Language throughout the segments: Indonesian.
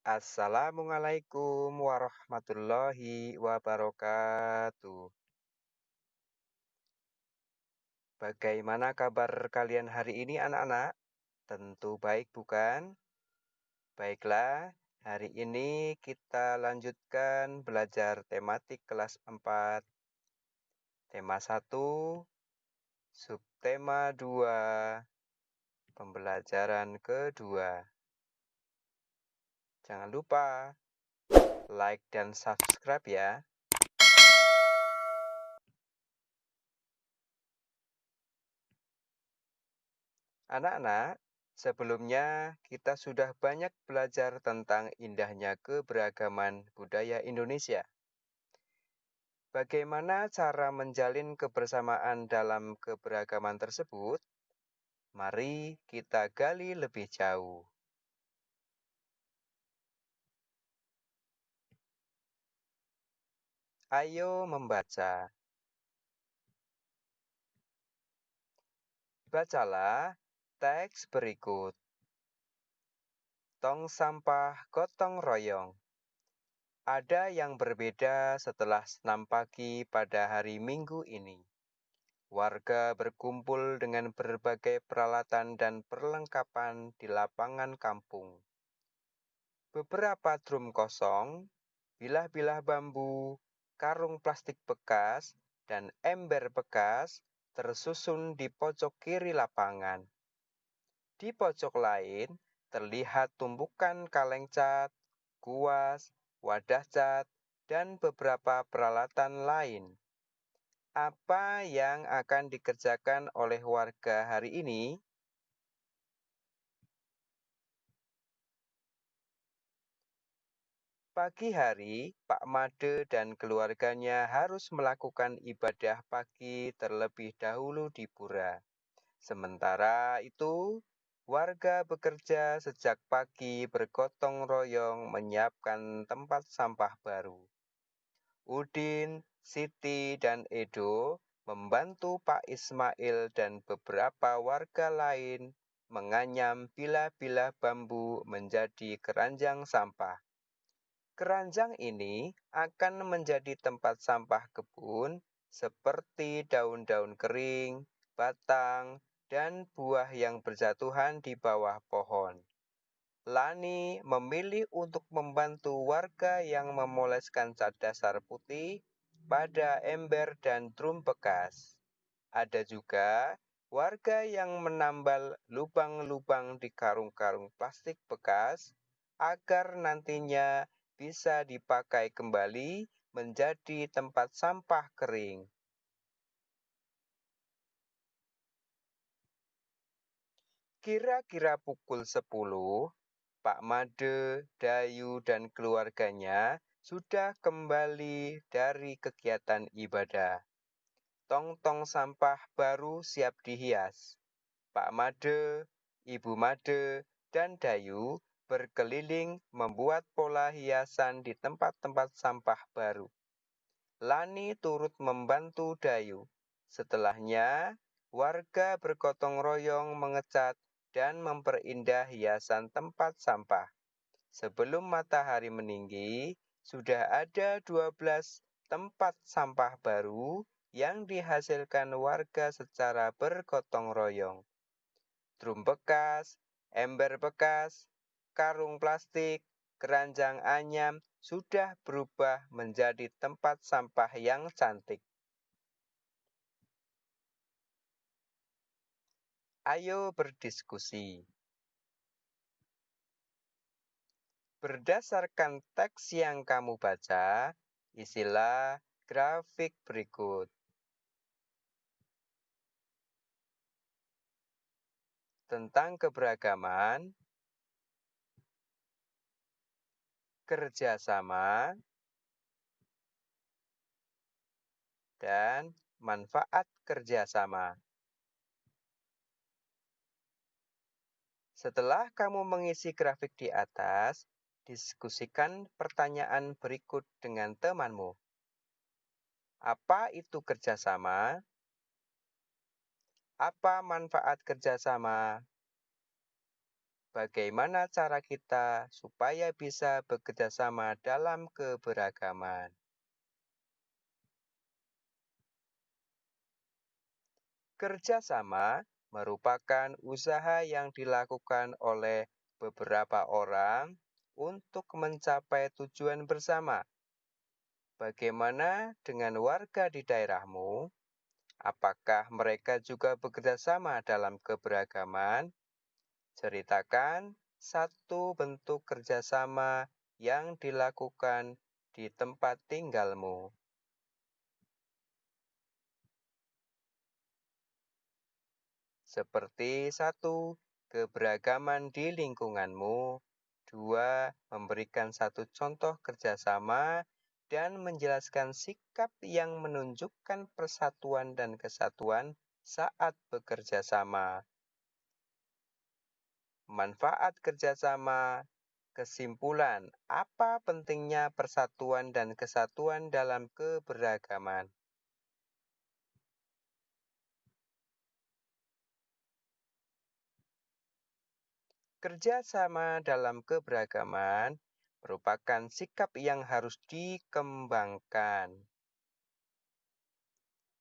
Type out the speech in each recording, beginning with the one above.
Assalamualaikum warahmatullahi wabarakatuh. Bagaimana kabar kalian hari ini, anak-anak? Tentu baik, bukan? Baiklah, hari ini kita lanjutkan belajar tematik kelas 4. Tema 1, subtema 2, pembelajaran kedua. Jangan lupa like dan subscribe ya. Anak-anak, sebelumnya kita sudah banyak belajar tentang indahnya keberagaman budaya Indonesia. Bagaimana cara menjalin kebersamaan dalam keberagaman tersebut? Mari kita gali lebih jauh. Ayo membaca. Bacalah teks berikut. Tong sampah gotong royong. Ada yang berbeda setelah senam pagi pada hari Minggu ini. Warga berkumpul dengan berbagai peralatan dan perlengkapan di lapangan kampung. Beberapa drum kosong, bilah-bilah bambu, karung plastik bekas, dan ember bekas tersusun di pojok kiri lapangan. Di pojok lain, terlihat tumpukan kaleng cat, kuas, wadah cat, dan beberapa peralatan lain. Apa yang akan dikerjakan oleh warga hari ini? Pagi hari, Pak Made dan keluarganya harus melakukan ibadah pagi terlebih dahulu di pura. Sementara itu, warga bekerja sejak pagi bergotong royong menyiapkan tempat sampah baru. Udin, Siti, dan Edo membantu Pak Ismail dan beberapa warga lain menganyam bilah-bilah bambu menjadi keranjang sampah. Keranjang ini akan menjadi tempat sampah kebun seperti daun-daun kering, batang, dan buah yang berjatuhan di bawah pohon. Lani memilih untuk membantu warga yang memoleskan cat dasar putih pada ember dan drum bekas. Ada juga warga yang menambal lubang-lubang di karung-karung plastik bekas agar nantinya bisa dipakai kembali menjadi tempat sampah kering. Kira-kira pukul 10, Pak Made, Dayu, dan keluarganya sudah kembali dari kegiatan ibadah. Tong-tong sampah baru siap dihias. Pak Made, Ibu Made, dan Dayu berkeliling membuat pola hiasan di tempat-tempat sampah baru. Lani turut membantu Dayu. Setelahnya, warga bergotong royong mengecat dan memperindah hiasan tempat sampah. Sebelum matahari meninggi, sudah ada 12 tempat sampah baru yang dihasilkan warga secara bergotong royong. Drum bekas, ember bekas, karung plastik, keranjang anyam sudah berubah menjadi tempat sampah yang cantik. Ayo berdiskusi. Berdasarkan teks yang kamu baca, isilah grafik berikut. Tentang keberagaman, kerjasama, dan manfaat kerjasama. Setelah kamu mengisi grafik di atas, diskusikan pertanyaan berikut dengan temanmu. Apa itu kerjasama? Apa manfaat kerjasama? Bagaimana cara kita supaya bisa bekerja sama dalam keberagaman? Kerjasama merupakan usaha yang dilakukan oleh beberapa orang untuk mencapai tujuan bersama. Bagaimana dengan warga di daerahmu? Apakah mereka juga bekerja sama dalam keberagaman? Ceritakan satu bentuk kerjasama yang dilakukan di tempat tinggalmu. Seperti satu, keberagaman di lingkunganmu. Dua, memberikan satu contoh kerjasama dan menjelaskan sikap yang menunjukkan persatuan dan kesatuan saat bekerja sama. Manfaat kerjasama. Kesimpulan, apa pentingnya persatuan dan kesatuan dalam keberagaman? Kerjasama dalam keberagaman merupakan sikap yang harus dikembangkan.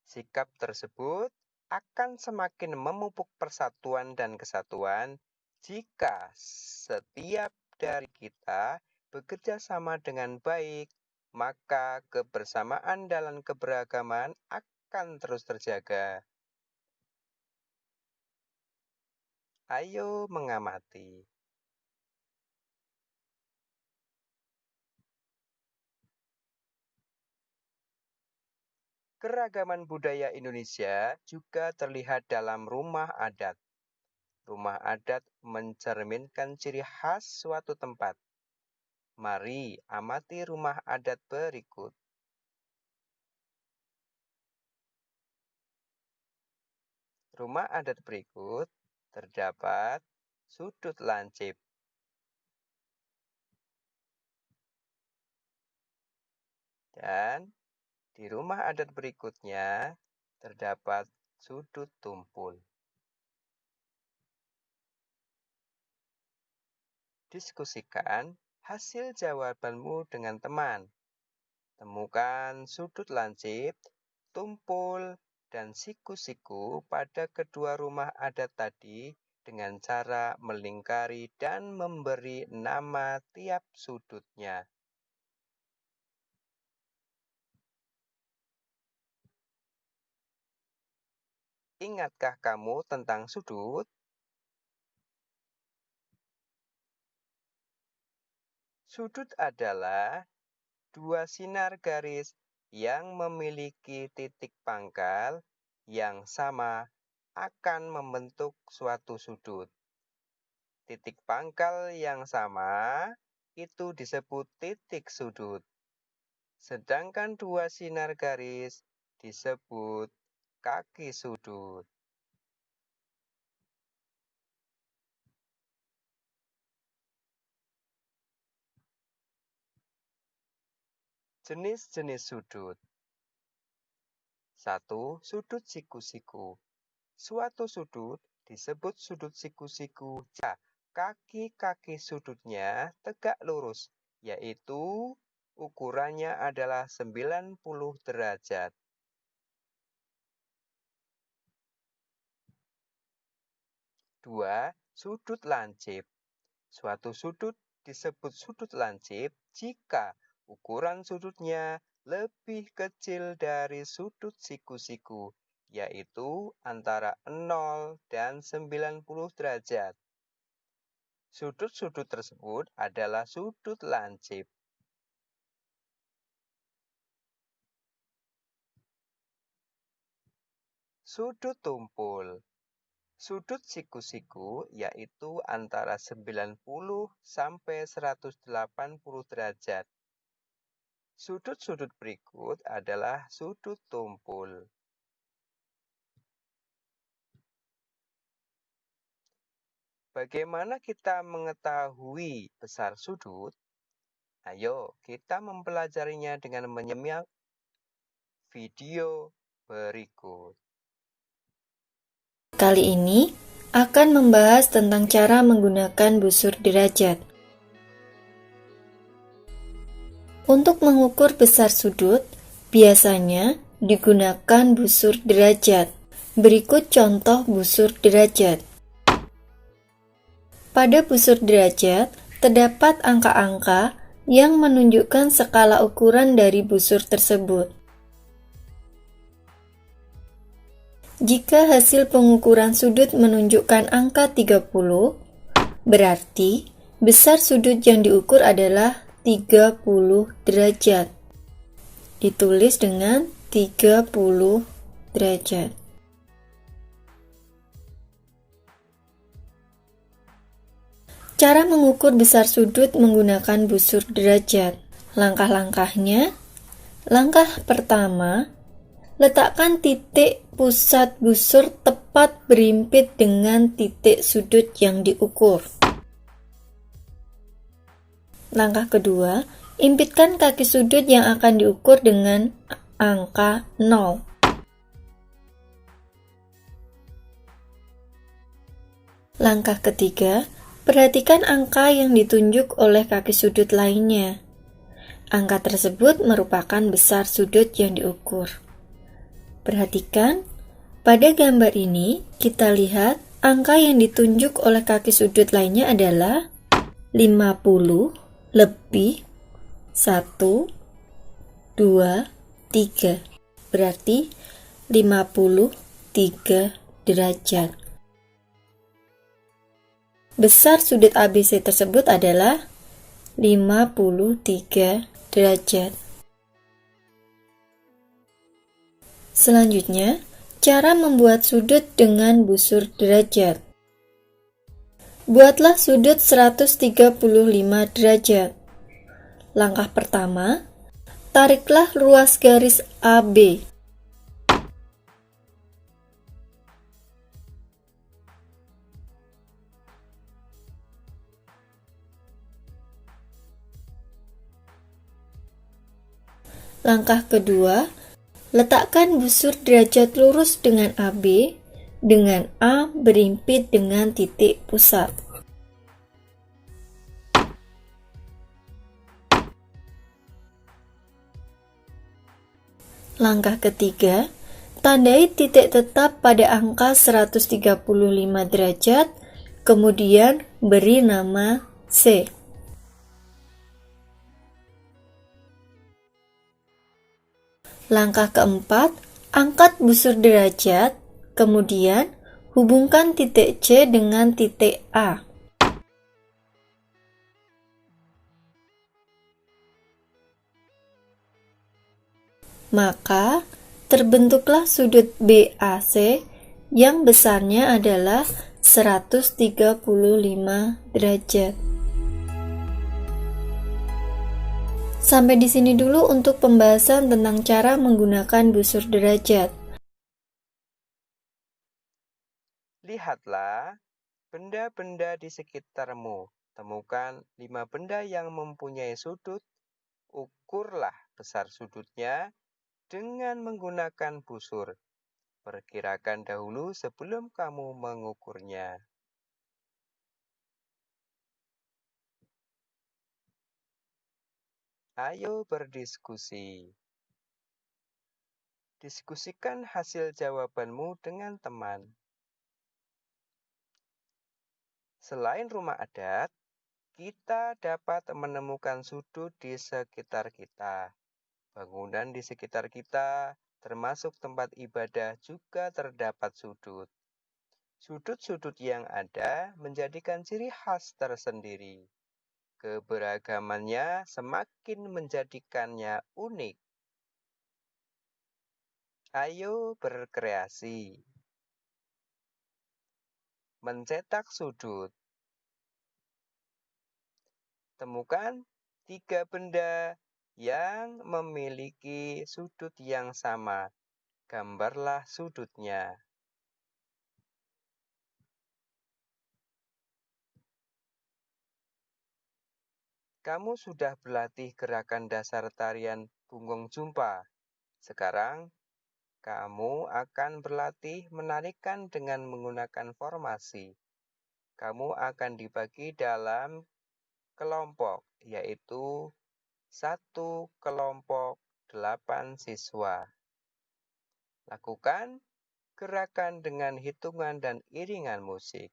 Sikap tersebut akan semakin memupuk persatuan dan kesatuan jika setiap dari kita bekerja sama dengan baik, maka kebersamaan dalam keberagaman akan terus terjaga. Ayo mengamati. Keragaman budaya Indonesia juga terlihat dalam rumah adat. Rumah adat mencerminkan ciri khas suatu tempat. Mari amati rumah adat berikut. Rumah adat berikut terdapat sudut lancip. Dan di rumah adat berikutnya terdapat sudut tumpul. Diskusikan hasil jawabanmu dengan teman. Temukan sudut lancip, tumpul, dan siku-siku pada kedua rumah adat tadi dengan cara melingkari dan memberi nama tiap sudutnya. Ingatkah kamu tentang sudut? Sudut adalah dua sinar garis yang memiliki titik pangkal yang sama akan membentuk suatu sudut. Titik pangkal yang sama itu disebut titik sudut. Sedangkan dua sinar garis disebut kaki sudut. Jenis-jenis sudut. 1. Sudut siku-siku. Suatu sudut disebut sudut siku-siku jika kaki-kaki sudutnya tegak lurus, yaitu ukurannya adalah 90 derajat. 2. Sudut lancip. Suatu sudut disebut sudut lancip jika ukuran sudutnya lebih kecil dari sudut siku-siku, yaitu antara 0 dan 90 derajat. Sudut-sudut tersebut adalah sudut lancip. Sudut tumpul. Sudut siku-siku yaitu antara 90 sampai 180 derajat. Sudut-sudut berikut adalah sudut tumpul. Bagaimana kita mengetahui besar sudut? Ayo kita mempelajarinya dengan menyimak video berikut. Kali ini akan membahas tentang cara menggunakan busur derajat. Untuk mengukur besar sudut, biasanya digunakan busur derajat. Berikut contoh busur derajat. Pada busur derajat, terdapat angka-angka yang menunjukkan skala ukuran dari busur tersebut. Jika hasil pengukuran sudut menunjukkan angka 30, berarti besar sudut yang diukur adalah 30 derajat. Ditulis dengan 30 derajat. Cara mengukur besar sudut menggunakan busur derajat. Langkah-langkahnya. Langkah pertama, letakkan titik pusat busur tepat berimpit dengan titik sudut yang diukur. Langkah kedua, impitkan kaki sudut yang akan diukur dengan angka 0. Langkah ketiga, perhatikan angka yang ditunjuk oleh kaki sudut lainnya. Angka tersebut merupakan besar sudut yang diukur. Perhatikan, pada gambar ini kita lihat angka yang ditunjuk oleh kaki sudut lainnya adalah 50 lebih 1, 2, 3. Berarti 53 derajat. Besar sudut ABC tersebut adalah 53 derajat. Selanjutnya, cara membuat sudut dengan busur derajat. Buatlah sudut 135 derajat. Langkah pertama, tariklah ruas garis AB. Langkah kedua, letakkan busur derajat lurus dengan AB, dengan A berimpit dengan titik pusat. Langkah ketiga, tandai titik tetap pada angka 135 derajat, kemudian beri nama C. Langkah keempat, angkat busur derajat, kemudian hubungkan titik C dengan titik A. Maka, terbentuklah sudut BAC yang besarnya adalah 135 derajat. Sampai di sini dulu untuk pembahasan tentang cara menggunakan busur derajat. Lihatlah benda-benda di sekitarmu. Temukan 5 benda yang mempunyai sudut. Ukurlah besar sudutnya dengan menggunakan busur. Perkirakan dahulu sebelum kamu mengukurnya. Ayo berdiskusi. Diskusikan hasil jawabanmu dengan teman. Selain rumah adat, kita dapat menemukan sudut di sekitar kita. Bangunan di sekitar kita, termasuk tempat ibadah, juga terdapat sudut. Sudut-sudut yang ada menjadikan ciri khas tersendiri. Keberagamannya semakin menjadikannya unik. Ayo berkreasi. Mencetak sudut. Temukan 3 benda yang memiliki sudut yang sama. Gambarlah sudutnya. Kamu sudah berlatih gerakan dasar tarian Bunglong Jumpa. Sekarang, Kamu akan berlatih menarikan dengan menggunakan formasi. Kamu akan dibagi dalam kelompok, yaitu satu kelompok 8 siswa. Lakukan gerakan dengan hitungan dan iringan musik.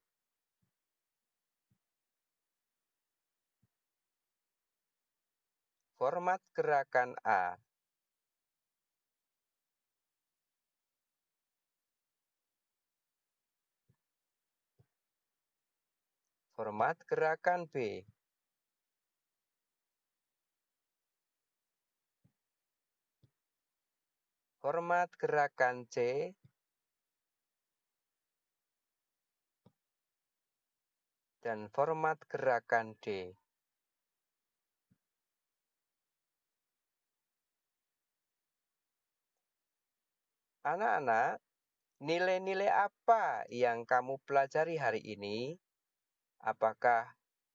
Format gerakan A. Format gerakan B. Format gerakan C. Dan format gerakan D. Anak-anak, nilai-nilai apa yang kamu pelajari hari ini? Apakah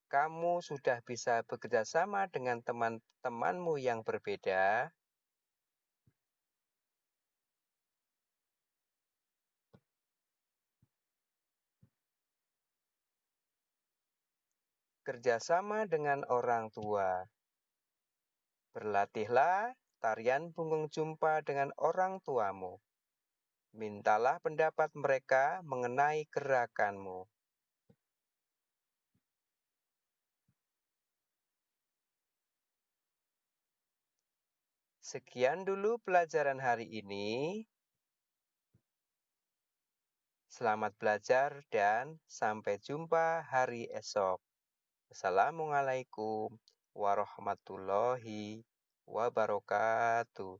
kamu sudah bisa bekerja sama dengan teman-temanmu yang berbeda? Kerjasama dengan orang tua. Berlatihlah tarian punggung jumpa dengan orang tuamu. Mintalah pendapat mereka mengenai gerakanmu. Sekian dulu pelajaran hari ini. Selamat belajar dan sampai jumpa hari esok. Assalamualaikum warahmatullahi wabarakatuh.